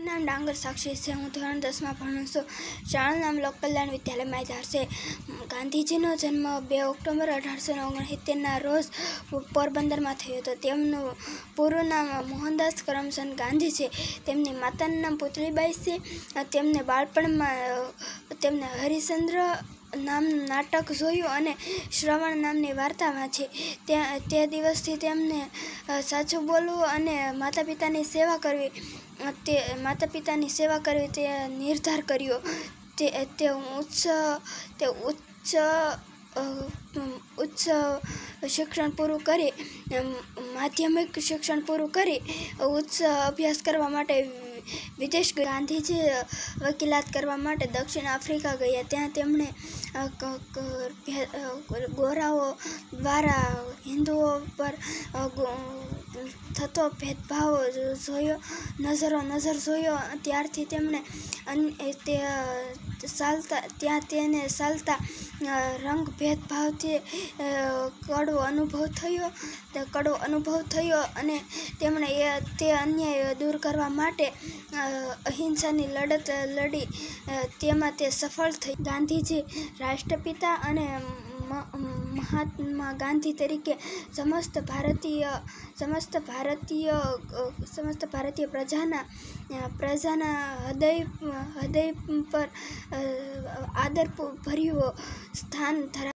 નામ ડાંગર સાક્ષી છે। હું ધોરણ 10 માં ભણું છું। શાળાનું નામ લોક કલ્યાણ વિદ્યાલય માયધાર છે। ગાંધીજીનો જન્મ 2 ઓક્ટોબર 1869ના રોજ પોરબંદરમાં થયો હતો। તેમનું પૂરું નામ મોહનદાસ કરમચંદ ગાંધી છે। તેમની માતાનું નામ પુતળીબાઈ છે। તેમને બાળપણમાં તેમને હરિશ્ચંદ્ર નામનું નાટક જોયું અને શ્રવણ નામની વાર્તા વાંચી। તે દિવસથી તેમને સાચું બોલવું અને માતા પિતાની સેવા કરવી તે નિર્ધાર કર્યો। તે ઉચ્ચ શિક્ષણ પૂરું કરી માધ્યમિક શિક્ષણ પૂરું કરી ઉચ્ચ અભ્યાસ કરવા માટે વિદેશ ગયા। ગાંધીજી વકીલાત કરવા માટે દક્ષિણ આફ્રિકા ગયા। ત્યાં તેમણે ગોરાઓ દ્વારા હિન્દુઓ પર થતો ભેદભાવ નજર જોયો। ત્યારથી તેમણે ચાલતા રંગ ભેદભાવથી કડવો અનુભવ થયો અને તેમણે તે અન્યાય દૂર કરવા માટે અહિંસાની લડત લડી। તેમાં તે સફળ થઈ। ગાંધીજી રાષ્ટ્રપિતા અને મહાત્મા ગાંધી તરીકે સમસ્ત ભારતીય પ્રજાના હૃદય પર આદરભર્યું સ્થાન ધરાવે।